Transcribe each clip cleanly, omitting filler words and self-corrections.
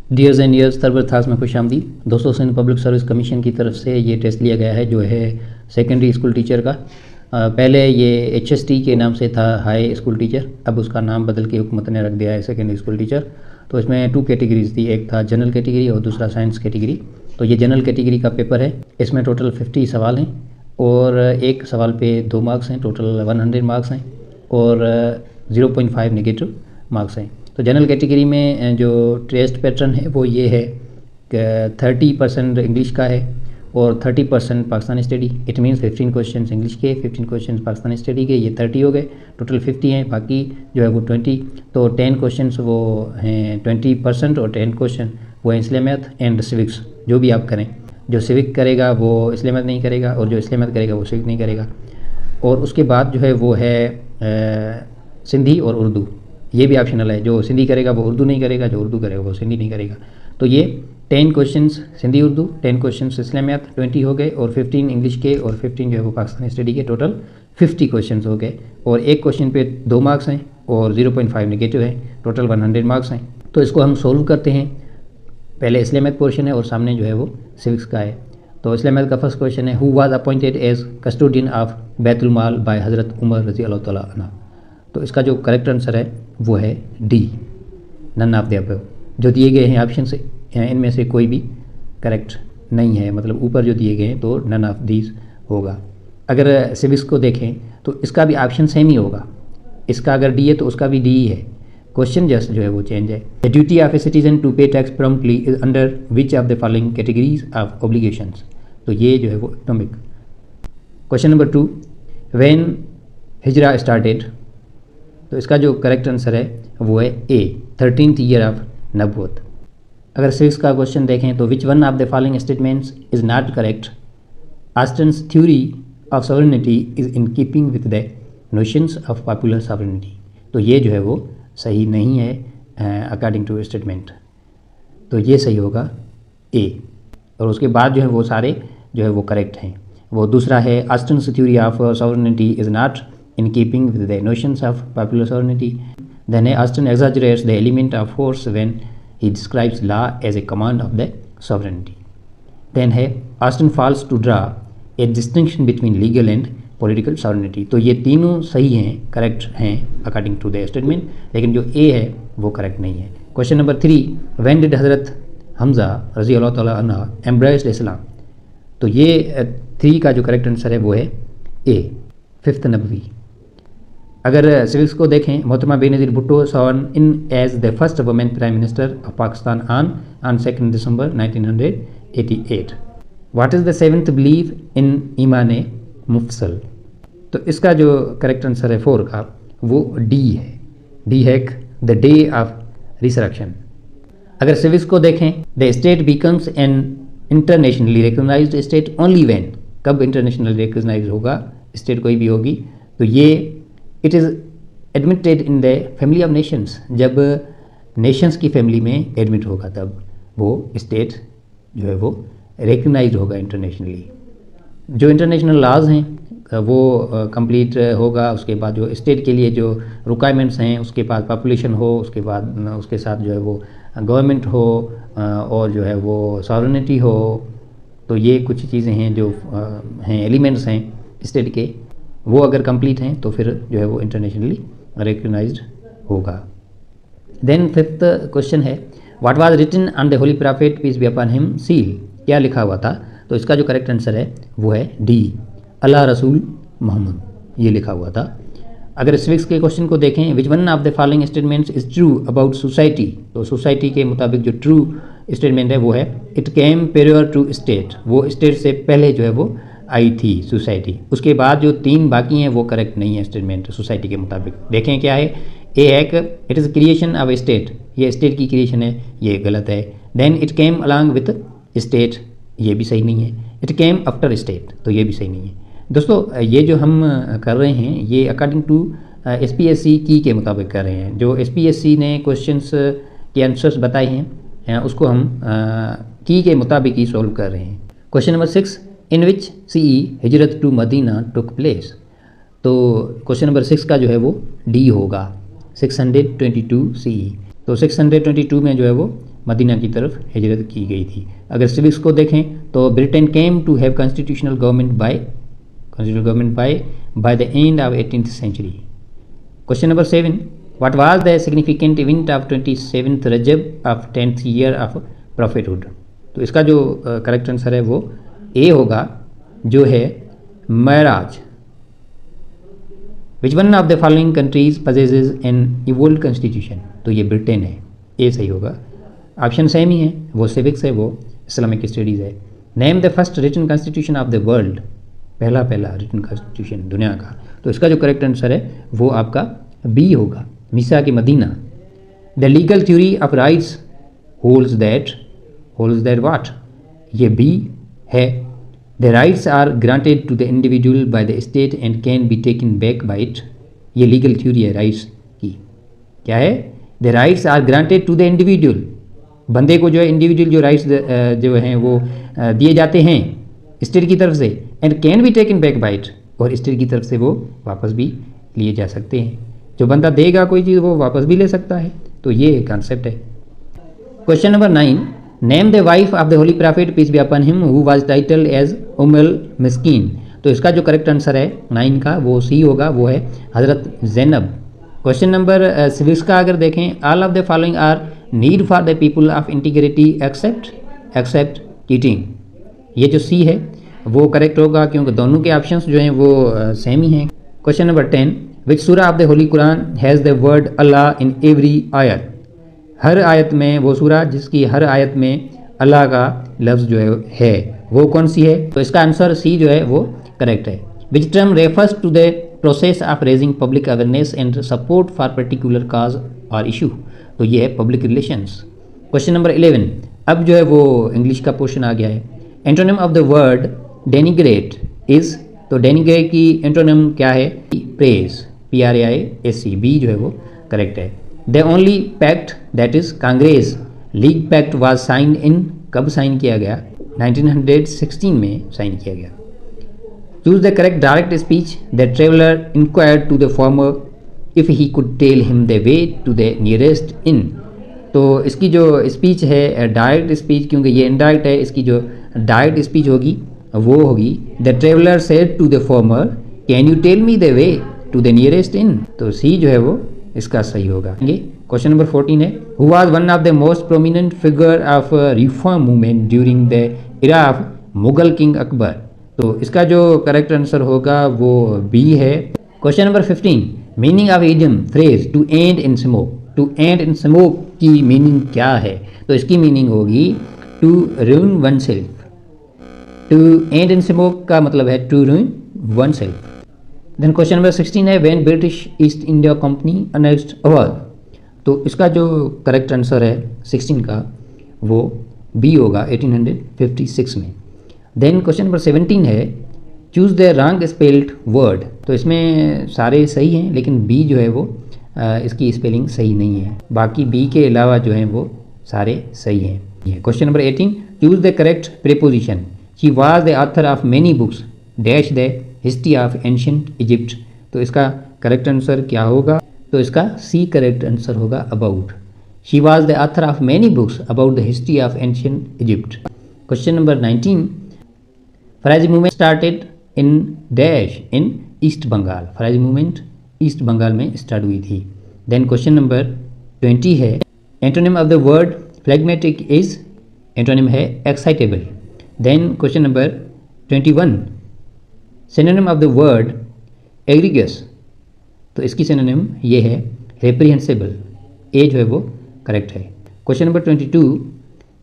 Dears and years तरबर थास में खुश आमदी दोस्तों। सिंध पब्लिक सर्विस कमीशन की तरफ से ये टेस्ट लिया गया है जो है सेकेंडरी स्कूल टीचर का। पहले ये HST के नाम से था हाई स्कूल टीचर, अब उसका नाम बदल के हुकूमत ने रख दिया है सेकेंडरी स्कूल टीचर। तो इसमें 2 कैटेगरीज थी, एक था जनरल कैटेगरी और दूसरा साइंस कैटेगरी। तो ये जनरल कैटेगरी का पेपर है, इसमें टोटल 50 सवाल हैं और एक सवाल पे 2 मार्क्स हैं, टोटल 100 मार्क्स हैं और 0.5 नेगेटिव मार्क्स हैं। तो जनरल कैटेगरी में जो टेस्ट पैटर्न है वो ये है कि 30% इंग्लिश का है और 30% Pakistani study. It means 15 question English के, 15 क्वेश्चन पाकिस्तानी स्टडी के, ये 30 हो गए, टोटल 50 हैं, बाकी जो है वो 20। तो 10 क्वेश्चन वो हैं 20% और 10 क्वेश्चन वो हैं इस्लामियत एंड सिविक्स। जो भी आप करें, जो सिविक करेगा वो इस्लामियत नहीं करेगा और जो इस्लामियत करेगा वो सिविक नहीं करेगा। और उसके बाद जो है वो है सिंधी और उर्दू, ये भी ऑप्शनल है। जो सिंधी करेगा वो उर्दू नहीं करेगा, जो उर्दू करेगा वो सिंधी नहीं करेगा। तो ये 10 क्वेश्चंस सिंधी उर्दू, 10 क्वेश्चंस इस्लामियत 20 हो गए और 15 इंग्लिश के और 15 जो है वो पाकिस्तानी स्टडी के, टोटल 50 क्वेश्चंस हो गए। और एक क्वेश्चन पे 2 मार्क्स हैं और 0.5 नेगेटिव है, टोटल 100 मार्क्स हैं। तो इसको हम सोल्व करते हैं। पहले इस्लामियत पोर्शन है और सामने जो है वो सिविक्स का है। तो इस्लामियत का फर्स्ट क्वेश्चन है, who was appointed as custodian of बैतुल माल बाय हज़रत उमर रज़ी अल्लाह तआला अन्हु। तो इसका जो करेक्ट आंसर है वो है D, none of the above. जो दिए गए हैं ऑप्शन से इनमें से कोई भी करेक्ट नहीं है, मतलब ऊपर जो दिए गए हैं तो नन ऑफ दीज होगा। अगर सिविक्स को देखें तो इसका भी ऑप्शन सेम ही होगा, इसका अगर डी है तो उसका भी डी ही है, क्वेश्चन जस्ट जो है वो चेंज है। The duty of a citizen to pay tax promptly is under which of the following categories of obligations. तो ये जो है वो इकोनॉमिक। क्वेश्चन नंबर 2, व्हेन हिजरा स्टार्टेड। तो इसका जो करेक्ट आंसर है वो है ए, 13th ईयर ऑफ नबूवत। अगर सिक्स का क्वेश्चन देखें तो which one of the following statements is not correct. Austin's theory of sovereignty is in keeping with the notions of popular sovereignty. तो ये जो है वो सही नहीं है अकॉर्डिंग टू स्टेटमेंट, तो ये सही होगा ए। और उसके बाद जो है वो सारे जो है वो करेक्ट हैं। वो दूसरा है, Austin's theory of sovereignty is not in keeping with the notions of popular sovereignty. Then Austin exaggerates the element of force when he describes law as a command of the sovereignty. Then है Austin fails to draw a distinction between legal and political sovereignty. तो ये तीनों सही हैं, correct हैं according to the statement, लेकिन जो ए है वो करेक्ट नहीं है। क्वेश्चन नंबर 3, when did हज़रत हमज़ा रज़ी अल्लाह तआला अन्हु embraced इस्लाम। तो ये 3 का जो करेक्ट आंसर है वो है ए, 5th नबवी। अगर सिविक्स को देखें, मोहतरमा Benazir Bhutto sworn in as the first women prime minister of Pakistan on 2 December 1988। What is the 7th belief in ईमान मुफसल। तो इसका जो करेक्ट आंसर है 4 का वो डी है, डी है द डे ऑफ रिसरेक्शन। अगर सिविक्स को देखें, the state becomes an internationally recognised state only when. कब इंटरनेशनल रिकग्नाइज होगा स्टेट कोई भी होगी, तो ये it is admitted in the family of nations. जब नेशंस की फैमिली में एडमिट होगा तब वो स्टेट जो है वो रिकग्नाइज होगा इंटरनेशनली। जो इंटरनेशनल लॉज हैं वो कंप्लीट होगा, उसके बाद जो स्टेट के लिए जो रिक्वायरमेंट्स हैं, उसके बाद पॉपुलेशन हो, उसके बाद उसके साथ जो है वो गवर्नमेंट हो और जो है वो सॉवरेनिटी हो। तो ये कुछ चीज़ें हैं जो हैं एलिमेंट्स हैं स्टेट के, वो अगर कंप्लीट हैं तो फिर जो है वो इंटरनेशनली रिकग्नाइज्ड होगा। देन 5th क्वेश्चन है, what was written on the holy prophet peace be upon him seal. क्या लिखा हुआ था। तो इसका जो करेक्ट आंसर है वो है डी, अल्लाह रसूल मोहम्मद, ये लिखा हुआ था। अगर सिविक्स के क्वेश्चन को देखें, which one of the following statements is true about society. तो सोसाइटी के मुताबिक जो ट्रू स्टेटमेंट है वो है, it came prior to state. वो स्टेट से पहले जो है वो आई थी सोसाइटी। उसके बाद जो 3 बाकी हैं वो करेक्ट नहीं है स्टेटमेंट सोसाइटी के मुताबिक। देखें क्या है, ए है कि it is creation of a state, ये स्टेट की क्रिएशन है, ये गलत है। Then it came along with state, ये भी सही नहीं है। इट केम आफ्टर स्टेट, तो ये भी सही नहीं है। दोस्तों ये जो हम कर रहे हैं ये अकॉर्डिंग टू SPSC की के मुताबिक कर रहे हैं। जो SPSC ने क्वेश्चंस के आंसर्स बताए हैं उसको हम की के मुताबिक ही सॉल्व कर रहे हैं। क्वेश्चन नंबर 6, इन विच CE हिजरत टू मदीना टुक प्लेस। तो क्वेश्चन नंबर 6 का जो है वो डी होगा, 622 CE। तो 622 में जो है वो मदीना की तरफ हिजरत की गई थी। अगर सिविक्स को देखें तो Britain came to have constitutional government by the end of 18th century. Question number 7, what was the significant event of 27th रजब of 10th year of prophethood. तो इसका जो करेक्ट आंसर है वो ए होगा, जो है महराज। Which one of the following countries possesses an evolve constitution. तो ये ब्रिटेन है, ए सही होगा। ऑप्शन सेम ही है, वो सिविक्स है, वो इस्लामिक स्टडीज़ है। Name the first written constitution of the world. पहला रिटन कॉन्स्टिट्यूशन दुनिया का। तो इसका जो करेक्ट आंसर है वो आपका बी होगा, मिसा की मदीना। The legal theory of rights holds that what. ये बी है। The rights are granted to the individual by the state and can be taken back by it. ये लीगल थ्योरी है राइट्स की। क्या है? The rights are granted to the individual. बंदे को जो है इंडिविजुअल जो राइट्स जो हैं वो दिए जाते हैं स्टेट की तरफ से, and can be taken back by it, और स्टेट की तरफ से वो वापस भी लिए जा सकते हैं। जो बंदा देगा कोई चीज़ वो वापस भी ले सकता है। तो ये कॉन्सेप्ट है। Question number 9, name the wife of the holy prophet peace be upon him who was title as उम्मुल मिस्कीन। तो इसका जो करेक्ट आंसर है 9 का वो सी होगा, वो है हज़रत ज़ैनब। क्वेश्चन नंबर 6 का अगर देखें, all of the following are need for the people of integrity except cheating. ये जो सी है वो करेक्ट होगा, क्योंकि दोनों के ऑप्शंस जो हैं वो सेम ही हैं। क्वेश्चन नंबर 10, विच सूरा of the Holi Quran has the word Allah in every आयत। हर आयत में वो सूरा जिसकी हर आयत में अल्लाह का लफ्ज़ जो है वो कौन सी है। तो इसका आंसर सी जो है वो करेक्ट है। Which term refers to the process of raising public awareness and support for particular cause or issue. तो ये है पब्लिक रिलेशंस। क्वेश्चन नंबर 11, अब जो है वो इंग्लिश का पोर्शन आ गया है। Antonym of the word denigrate is. तो डेनिग्रेट की एंटोनिम क्या है? Praise, PRAISE। बी जो है वो करेक्ट है। The only pact that is Congress league pact was signed in. कब साइन किया गया? 1916 में साइन किया गया। Choose the correct direct speech. The traveller inquired to the farmer if he could tell him the way to the nearest inn. तो इसकी जो speech है डायरेक्ट स्पीच, क्योंकि ये इनडायरेक्ट है, इसकी जो डायरेक्ट स्पीच होगी वो होगी the traveller said to the farmer can you tell me the way to the nearest inn. तो सी जो है वो इसका सही होगा। क्वेश्चन नंबर 14 है, who was one of the most prominent figure of reform movement during the era of Mughal king Akbar. तो इसका जो करेक्ट आंसर होगा वो बी है। Question number 15, meaning of idiom phrase to end in smoke. To end in smoke की meaning क्या है? तो इसकी मीनिंग होगी to ruin oneself। To end in smoke का मतलब है to ruin oneself। Then question number 16 है, when British East India Company annexed Awadh. तो इसका जो करेक्ट आंसर है 16 का वो बी होगा 1856 में। देन क्वेश्चन नंबर 17 है, choose the wrong spelled word. तो इसमें सारे सही हैं, लेकिन बी जो है वो इसकी स्पेलिंग सही नहीं है। बाकी बी के अलावा जो हैं वो सारे सही हैं। Question number 18, choose the correct preposition. She was the author of many books dash the history of ancient Egypt. तो इसका करेक्ट आंसर क्या होगा? तो इसका सी करेक्ट आंसर होगा about. She was the author of many books about the history of ancient Egypt. Question number 19, Faraizi movement started in dash in east Bengal. Faraizi movement east Bengal में start हुई थी। देन क्वेश्चन नंबर 20 है, antonym of the word phlegmatic is. Antonym है excitable. Then question number 21, synonym of the word egregious. तो इसकी synonym ये है रेप्रिहेंसिबल। ए जो है वो करेक्ट है। Question number 22,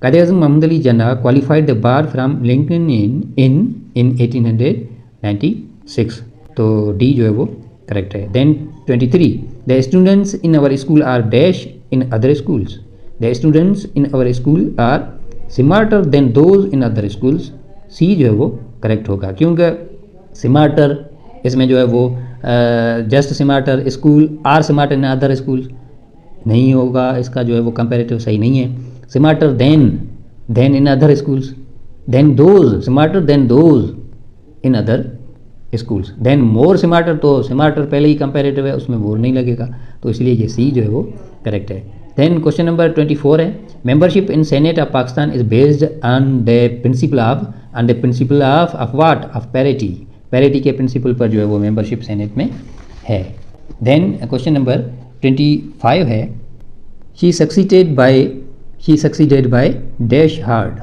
Quaid-e-Azam Mohammad Ali Jinnah qualified the bar from Lincoln in 1896। तो डी जो है वो करेक्ट है। Then 23, the students in our school are dash in other schools. The students in our school are smarter than those in other schools. C जो है वो correct होगा, क्योंकि स्मार्टर इसमें जो है वो just smarter school are smarter in other school नहीं होगा। इसका जो है वो कंपैरेटिव सही नहीं है। Smarter than in other schools, than those, smarter than those in other schools, than more smarter. तो स्मार्टर पहले ही कंपैरेटिव है, उसमें मोर नहीं लगेगा, तो इसलिए ये सी जो है वो करेक्ट है। देन क्वेश्चन नंबर 24 है, membership in senate of Pakistan is based on the principle of what, of parity. Parity के प्रिंसिपल पर जो है वो मेंबरशिप सेनेट में है। देन क्वेश्चन नंबर 25 है, she succeeded by dash hard,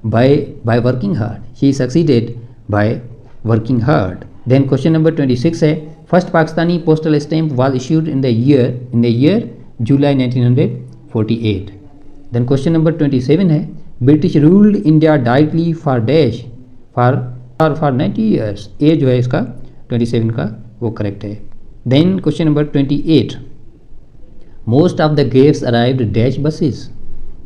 by working hard, she succeeded by working hard. Then question number 26 है, first Pakistani postal stamp was issued in the year July 1948. Then question number 27 है, British ruled India directly for dash for 90 years. ये जो है इसका 27 का वो correct है। Then question number 28, most of the guests arrived dash buses,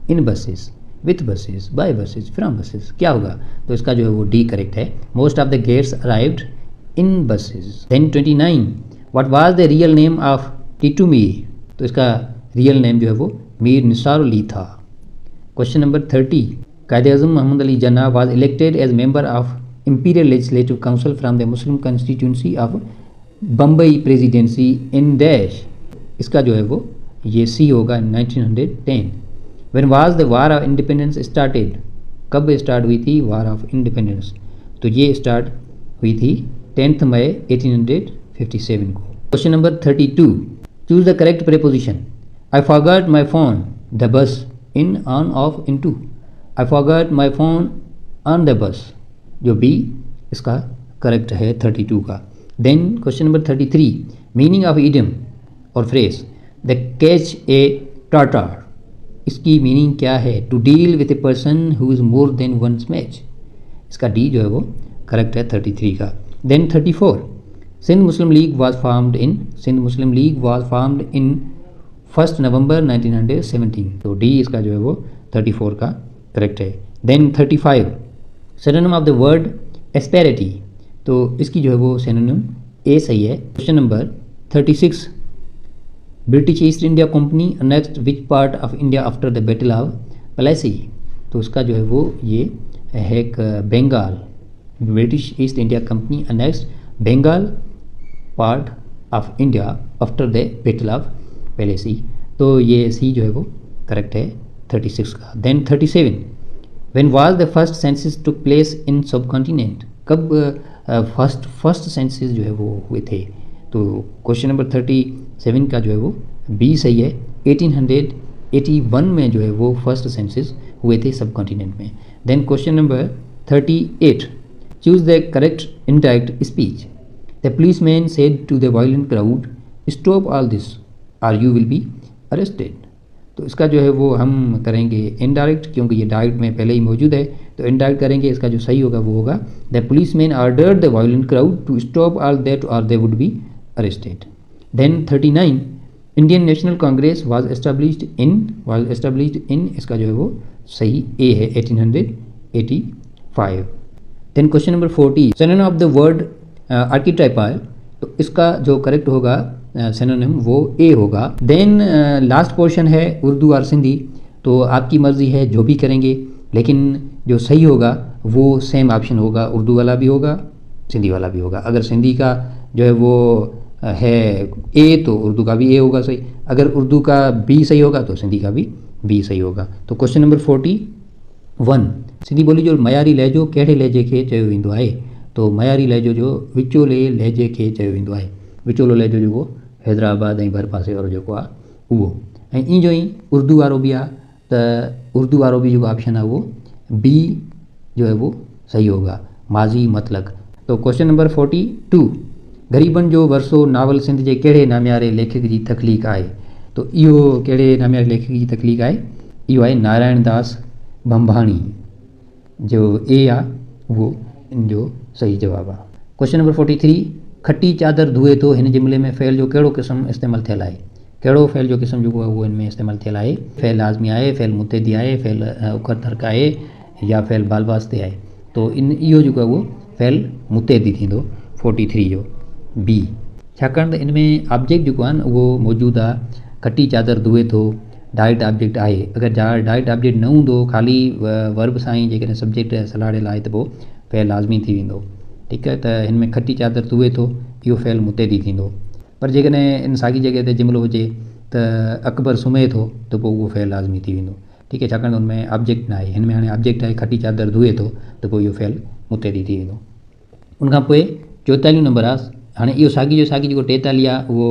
in buses, with buses, by buses, from buses, क्या होगा? तो इसका जो है वो डी करेक्ट है। Most of the guests arrived in buses. Then 29, what was the real name of Titu Mir? तो इसका रियल नेम जो है वो मीर निसार अली था। Question number 30, Quaid-e Azam Mohammad Ali Jinnah was elected as member of imperial legislative council from the Muslim constituency of Bombay presidency in dash. इसका जो है वो ये सी होगा 1910। When was the War of Independence started? कब स्टार्ट हुई थी वार ऑफ इंडिपेंडेंस? तो ये स्टार्ट हुई थी 10 मई 1857 को। Question number 32, choose the correct preposition. I forgot my phone the bus in, on, off, into. I forgot my phone on the bus, जो बी इसका करेक्ट है 32 का। Then question number 33, meaning of idiom और phrase the catch a tartar. इसकी meaning क्या है? To deal with a person who is more than one's match. इसका D जो है वो करेक्ट है 33 का। Then 34, Sindh Muslim League was formed in 1 November 1917। तो डी इसका जो है वो 34 का करेक्ट है। Then 35, synonym of the word asperity. तो इसकी जो है वो सिनोनिम ए सही है। Question number 36, British East India Company annexed which part of India after the battle of Plassey. तो उसका जो है वो ये है एक Bengal. British East India Company annexed Bengal part of India after the battle of Plassey. तो ये सी जो है वो करेक्ट है 36 का। Then 37, when was the first census took place in subcontinent. कब फर्स्ट सेंसस जो है वो हुए थे? तो क्वेश्चन नंबर 37 का जो है वो बी सही है। 1881 में जो है वो फर्स्ट सेंसस हुए थे सब कॉन्टिनेंट में। Then question number 38, choose the correct indirect speech. The policeman said to the violent crowd, stop all this or you will be arrested. तो इसका जो है वो हम करेंगे इनडायरेक्ट, क्योंकि ये डायरेक्ट में पहले ही मौजूद है, तो इनडायरेक्ट करेंगे। इसका जो सही होगा वो होगा, the policeman ordered the violent crowd to stop all that or they would be arrested. Then 39, Indian National Congress was established in इसका जो है वो सही ए है 1885। Then question number 40, synonym of the word archetypal। तो इसका जो करेक्ट होगा synonym वो ए होगा। Then लास्ट पोर्शन है उर्दू और सिंधी। तो आपकी मर्ज़ी है जो भी करेंगे, लेकिन जो सही होगा वो सेम ऑप्शन होगा, उर्दू वाला भी होगा सिंधी वाला भी होगा। अगर सिंधी का जो है वो है ए तो उर्दू का भी ए होगा सही, अगर उर्दू का बी सही होगा तो सिंधी का भी बी सही होगा। तो क्वेश्चन नंबर 41, सिंधी ॿोली जो मयारी लहजो कहिड़े लहजे खे चयो वेंदो आहे? तो मयारी लहजो जो विचोले लहजे खे चयो वेंदो आहे। विचोलो लहजो जेको हैदराबाद ऐं भर पासे वारो जेको आहे उहो। ऐं ईअं जो ई उर्दू वारो बि आहे, त उर्दू वारो बि जेको ऑप्शन आहे उहो बी जो है वो सही होगा, माज़ी मतलक। तो क्वेश्चन नंबर 42, ग़रीबनि जो वरसो नावल सिंध जे कहिड़े नामियारे लेखक जी तख़लीक़ आहे? तो इहो कहिड़े नामियारे लेखक जी तख़लीक़ आहे? इहो आहे नारायण दास बंबाणी। जो ए आहे उहो इन जो सही जवाबु आहे। क्वेश्चन नंबर 43, खटी चादर धुए थो हिन जुमिले में फ़ेल जो कहिड़ो क़िस्म इस्तेमालु थियल आहे? कहिड़ो फ़ेल जो क़िस्म जेको आहे उहो हिन में इस्तेमालु थियल आहे? फ़ेल लाज़मी आहे, फ़ेल मुतदी आहे, फ़ेल उखर तर्क आहे, या फ़ेल बाल वास्ते आहे? तो इहो जेको आहे उहो फ़ेल मुतदी थींदो 43 जो बी। छाकाणि त इन में ऑब्जेक्ट जेको आहे न उहो मौजूदु आहे, खटी चादर धुए थो डायरेक्ट ऑब्जेक्ट आहे। अगरि डायरेक्ट ऑब्जेक्ट न हूंदो, ख़ाली वर्ब सां ई जेकॾहिं सब्जेक्ट सलाड़ियल आहे त पोइ फ़ेल लाज़मी थी वेंदो। ठीकु आहे, त हिन में खटी चादर धुए थो इहो फ़ेल मुतदी थींदो। पर जेकॾहिं इन साॻी जॻह ते जुमिलो हुजे त त अकबर सुम्हे थो त पोइ उहो फ़ेल लाज़मी थी वेंदो। ठीकु आहे, छाकाणि त हुनमें ऑब्जेक्ट न आहे। हिन में हाणे ऑब्जेक्ट आहे खटी चादर धोए थो त पोइ इहो फ़ेल मुतैदी थी वेंदो। उनखां पोइ 44 नंबर आहे। हाणे इहो साॻी जो साॻी जेको 43 आहे उहो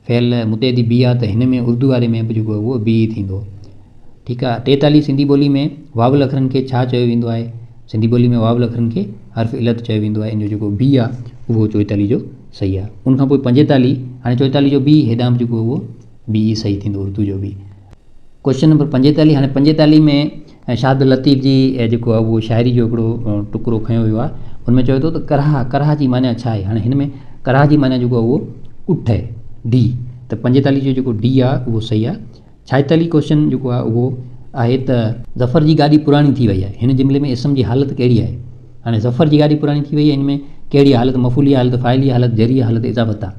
फ़ेल मुतैदी बी आहे, त हिन में उर्दू वारे में बि जेको आहे उहो बी थींदो। ठीकु आहे, 43 सिंधी ॿोली में वावल अखरनि खे छा चयो वेंदो आहे? सिंधी ॿोली में वावल अखरनि खे हर्फ़ इलत चयो वेंदो आहे। इन जो जेको बी आहे उहो 44 जो सही आहे। उनखां पोइ 45, हाणे 44 जो बी हेॾां बि जेको उहो बी सही थींदो, उर्दू जो बी। क्वेश्चन नंबर 45, हाणे 45 में शाद लतीफ़ जी जेको आहे उहो शाइरी जो हिकिड़ो टुकड़ो खयो वियो आहे। हुनमें चयो थो त कराह जी माना छा आहे? हाणे हिन में कराह जी माना जेको आहे उहो उठ आहे, डी। त 45 जो जेको डी आहे उहो सही आहे। 46 क्वेश्चन जेको आहे उहो आहे त ज़फ़र जी गाॾी पुराणी थी वई आहे, हिन जुमिले में इस्म जी हालत कहिड़ी आहे? हाणे ज़फ़र जी गाॾी पुराणी थी वई आहे, हिन में कहिड़ी हालत? मफ़ूली हालत, फ़ाइली हालत, जरी हालत, इज़ाफ़त आहे।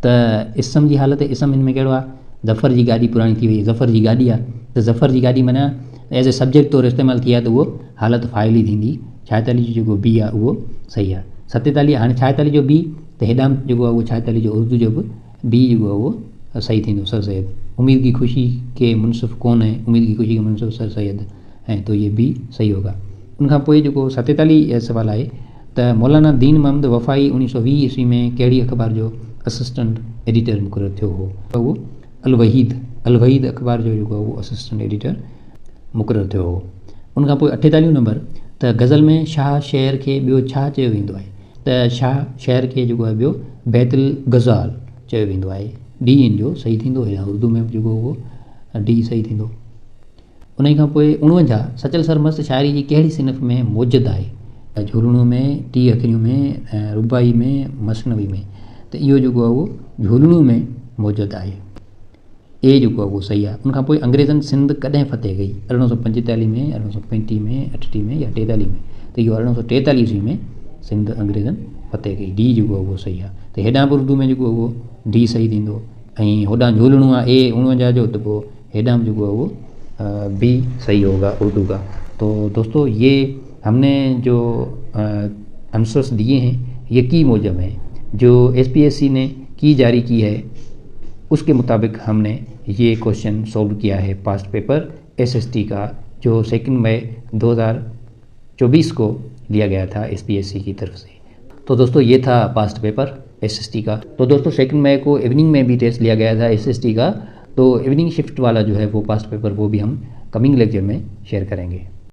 त इस्म जी हालत, इस्म हिन में कहिड़ो आहे? ज़फ़र जी गाॾी पुराणी थी वई, ज़फ़र जी गाॾी आहे। त ज़फ़र जी गाॾी माना एज़ ए सब्जेक्ट तौरु इस्तेमालु थी आहे, त उहो हालत फ़ाइली थींदी। 46 जो जेको बी आहे उहो सही आहे। 47, हाणे 46 जो बी, त हेॾां जेको आहे उहो 46 जो उर्दू जो बि बी जेको आहे उहो सही थींदो, सर सैयद। उम्मीद की खुशी के मुनसिफ़ कौन है? उम्मीद की खुशी के मुनसिफ़ सर सैयद हैं, तो ये बी सही होगा। उनखां पोइ जेको 47 सवाल आहे त मौलाना दीन मोहम्मद वफ़ाई 1920 ईस्वी में कहिड़ी अख़बार जो असिस्टेंट एडिटर मुक़ररु थियो हो? त उहो अलवहीद अख़बार जो जेको आहे उहो असिस्टेंट एडिटर मुक़ररु थियो हो। उनखां पोइ 48 नंबर, त गज़ल में शाह शेर खे ॿियो छा चयो वेंदो आहे? त शाह शेर खे जेको आहे ॿियो बैतुल गज़ाल चयो वेंदो आहे। डी इन जो सही थींदो, या उर्दू में जेको उहो डी सही थींदो। उन खां पोइ 49, सचल सरमस्त शाइरी जी कहिड़ी सिनफ़ में मौजूदु आहे? झूलणो में, टी अखरियूं में, रुबाई में, मसनवी में। त इहो जेको आहे उहो झूलणो में मौजूदु आहे, ए जेको आहे उहो सही आहे। उनखां पोइ अंग्रेज़नि सिंध कॾहिं फ़तेह कई? 1845 में, 1835 में, 38 में या 43 में? त इहो 1843 ईस्वी में सिंध अंग्रेज़नि फ़तेह कई, डी जेको आहे उहो सही आहे। त हेॾां बि उर्दू में जेको उहो डी सही थींदो, ऐं होॾां झूलणो आहे ए 49 जो, त पोइ हेॾां बि जेको आहे उहो बी सही होगा उर्दू का। तो दोस्तों ये हमने जो आंसर्स दिए हैं ये की मौजब हैं, जो SPSC ने की जारी की है उसके मुताबिक हमने ये क्वेश्चन सॉल्व किया है पास्ट पेपर SST का, जो 2 मई 2024 को लिया गया था SPSC की तरफ से। तो दोस्तों ये था पास्ट पेपर SST का। तो दोस्तों 2 मई को इवनिंग में भी टेस्ट लिया गया था SST का, तो इवनिंग शिफ्ट वाला जो है वो पास्ट पेपर वो भी हम कमिंग लेक्चर में शेयर करेंगे।